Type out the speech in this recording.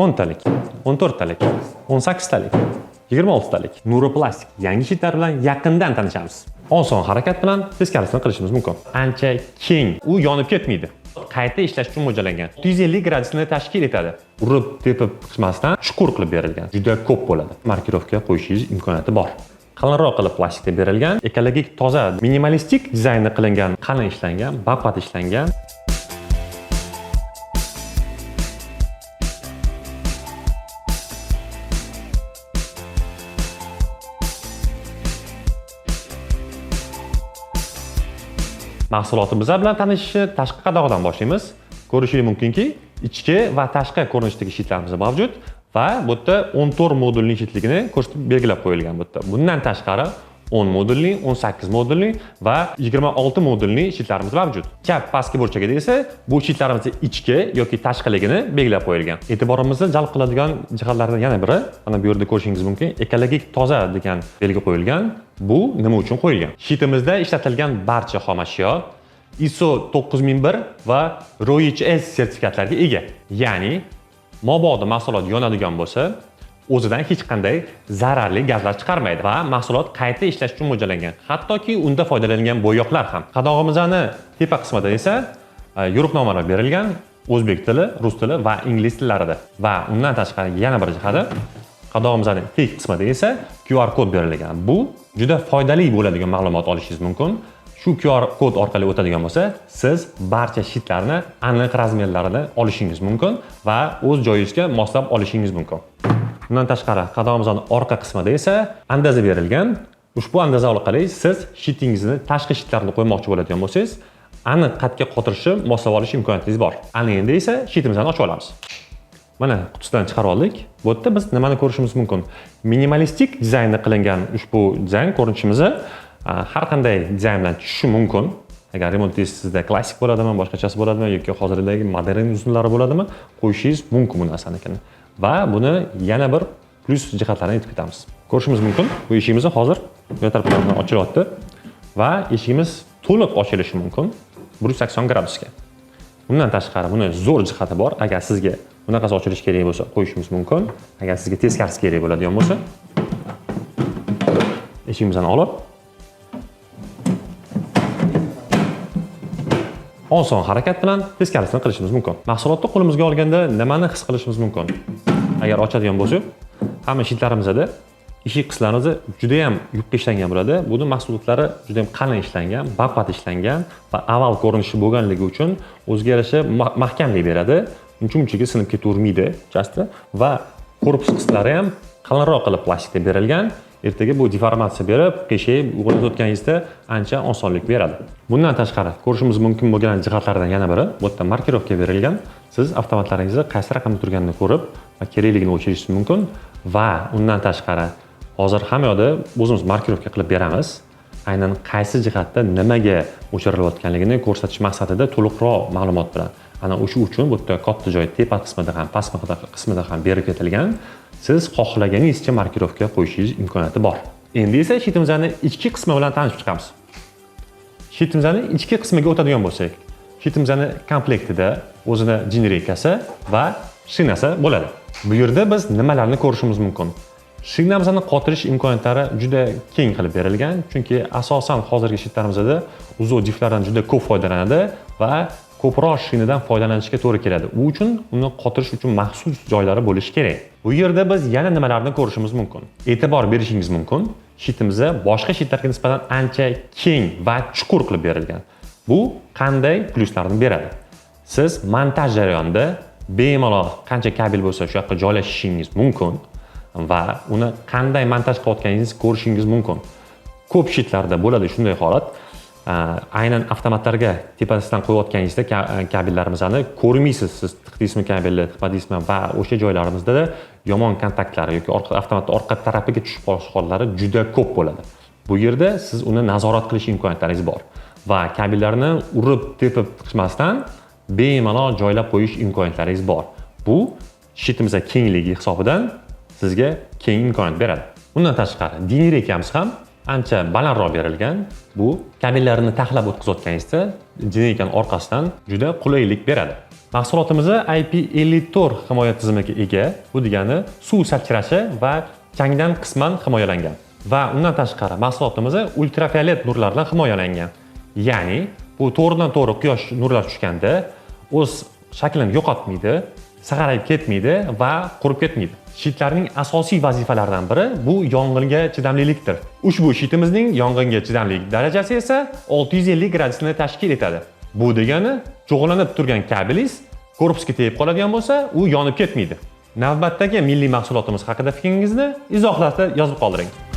10 talik, 14 talik, 18 talik, 26 talik Nuroplastik yangi shitlar bilan yaqindan tanishamiz. Oson harakat bilan teskarisini qilishimiz mumkin. Ancha keng, u yonib ketmaydi. Qayta ishlash uchun mo'ljallangan. 150 gradusni tashkil etadi. Urib, tepib chiqmasdan chuqur qilib berilgan. Juda ko'p bo'ladi. Markirovka qo'yishingiz imkoniyati bor. Qalinroq qilib plastikda berilgan, ekologik toza, minimalistik dizaynda qilingan, qalin ishlangan, baqvat ishlangan. Mahsulotimiz bilan tanishishni tashqi qadog'idan boshlaymiz. Ko'rishingiz mumkinki, ichki va tashqi ko'rinishdagi shitlarimiz mavjud va bu yerda 14 modulning shitligini ko'rsatib belgilab qo'yilgan bu yerda. Bundan tashqari 10 modulli, 18 modulli va 26 modulli shitlarimiz mavjud. Chap pastki burchagida esa bu shitlarimizning ichki yoki tashqiligini belgilab qo'yilgan. E'tiborimizni jalb qiladigan jihatlardan yana biri, mana bu yerda ko'rishingiz mumkin, ekologik toza degan belgi qo'yilgan. Bu nima uchun qo'yilgan? Shitimizda ishlatilgan barcha xom ashyo ISO 9001 va RoHS sertifikatlariga ega. Ya'ni mabodo mahsulot yonadigan bo'lsa, o'zidan hech qanday zararli gazlar chiqarmaydi va mahsulot qayta ishlash uchun mo'ljallangan. Hattoki unda foydalanilgan bo'yoqlar ham. Qadog'imizning tepa qismida esa yo'riqnomalar berilgan o'zbek tili, rus tili va ingliz tillarida. Va undan tashqari yana bir jihati qadog'imizning teg qismida esa QR kod berilgan. Bu juda foydali bo'ladigan ma'lumot olishingiz mumkin. Shu QR kod orqali o'tadigan bo'lsa, siz barcha shitlarni aniq razmerlarini olishingiz mumkin va o'z joyingizga moslab olishingiz mumkin. Bundan tashqari, qadog'imizning orqa qismida esa andaza berilgan. Ushbu andaza orqali siz shitingizni, tashqi shitlarni qo'ymoqchi bo'ladigan bo'lsangiz, aniq qatga qotirishni moslab olish imkoniyatingiz bor. Ana endi esa shitimizni ochib olamiz. Mana qutisidan chiqarib oldik. Bu yerda biz nimani ko'rishimiz mumkin? Minimalistik dizaynda qilingan ushbu dizayn ko'rinishimizni har qanday dizayn bilan tushishi mumkin. Agar remontingiz sizda klassik bo'ladimi, boshqachasi bo'ladimi yoki hozirdagi modern usullari bo'ladimi, qo'yishingiz mumkin bu narsani. Va buni yana bir plus jihatlarini aytib ketamiz. Ko'rishimiz mumkin, bu eshigimiz hozir bu tarafdan ochilyapti va eshigimiz to'liq ochilishi mumkin 180 gradusga. Bundan tashqari buni zo'r jihati bor. Agar sizga bunaqasi ochilish kerak bo'lsa, qo'yishimiz mumkin. Agar sizga teskarisi kerak bo'ladigan bo'lsa, eshigimizni olib oson harakat bilan teskarisini qilishimiz mumkin. Mahsulotni qo'limizga olganda nimani his qilishimiz mumkin? Agar ochadigan bo'lsak, hamma shitlarimizda eshik qismlarimiz juda ham yupqa ishlangan bo'ladi. Buni mahsulotlari juda ham qalin ishlangan, baqvat ishlangan va aval ko'rinishi bo'lganligi uchun o'ziga yarasha mahkamlik beradi. Unchunchiga sinib ketavermaydi, jasdi va korpus qismlari ham qalinroq qilib plastikda berilgan. Ertaga bu deformatsiya berib, qiyshayib, o'g'irlab o'tganingizda ancha osonlik beradi. Bundan tashqari, ko'rishimiz mumkin bo'lgan jihatlardan yana biri, bu yerda markirovka berilgan. Siz avtomatlaringizni qaysi raqamda turganini ko'rib va kerakligini o'chirishingiz mumkin va undan tashqari, hozir hamma yoqda o'zimiz markirovka qilib beramiz. Aynan qaysi jihatda nimaga o'chirilayotganligini ko'rsatish maqsadida to'liqroq ma'lumot bilan. Ana o'sha uchun bu yerda katta joy tepa qismida ham, past qismida ham berib ketilgan. Siz xohlaganingizcha markirovka qo'yishingiz imkoniyati bor. Endi esa shitimizning ichki qismi bilan tanishib chiqamiz. Shitimizning ichki qismiga o'tadigan bo'lsak, shitimizning komplektida o'zini generikasi va shinasi bo'ladi. Bu yerda biz nimalarni ko'rishimiz mumkin? Shinamizni qotirish imkoniyatlari juda keng qilib berilgan, chunki asosan hozirgi shitlarimizda uzoq jiflardan juda ko'p foydalanadi va ko'proq shinadan foydalanishga to'g'ri keladi. U uchun uni qotirish uchun maxsus joylari bo'lishi kerak. Bu yerda biz yana nimalarni ko'rishimiz mumkin? E'tibor berishingiz mumkin. Shitimiz boshqa shitlarga nisbatan ancha keng va chuqur qilib berilgan. Bu qanday pluslarni beradi? Siz montaj jarayonida bemalol qancha kabel bo'lsa, shu yoqqa joylashishingiz mumkin va uni qanday montaj qilayotganingizni ko'rishingiz mumkin. Ko'p shitlarda bo'ladi shunday holat. Aynan avtomatlarga tepasidan qo'yayotganingizda kabellarimizni ko'rmaysiz. Siz tiqdingizmi kabelni, tiqmadingizmi va o'sha joylarimizda yomon kontaktlar yoki avtomatning orqa tarafiga tushib qolish hollari juda ko'p bo'ladi. Bu yerda siz uni nazorat qilish imkoniyatlaringiz bor va kabellarni urib, tepib chiqmasdan bemalol joylab qo'yish imkoniyatlaringiz bor. Bu shitimiz kengligi hisobidan sizga keng imkoniyat beradi. Bundan tashqari, generikamiz ham ancha balandroq berilgan. Bu kabellarni taxlab o'tkazayotganingizda generikaning orqasidan juda qulaylik beradi. Mahsulotimiz IP54 himoya tizimiga ega. Bu degani suv sachrashi va changdan qisman himoyalangan. Va undan tashqari mahsulotimiz ultrafiolet nurlardan himoyalangan. Ya'ni bu to'g'ridan-to'g'ri quyosh nurlari tushganda o'z shaklini yo'qotmaydi, sag'arayib ketmaydi va qurib ketmaydi. Shitlarning asosiy vazifalaridan biri bu yong'inga chidamlilikdir. Ushbu shitimizning yong'inga chidamlilik darajasi esa 650 gradusni tashkil etadi. Bu degani cho'g'lanib turgan kabelingiz korpusga tegib qoladigan bo'lsa, u yonib ketmaydi. Navbatdagi milliy mahsulotimiz haqida fikringizni izohlarda yozib qoldiring.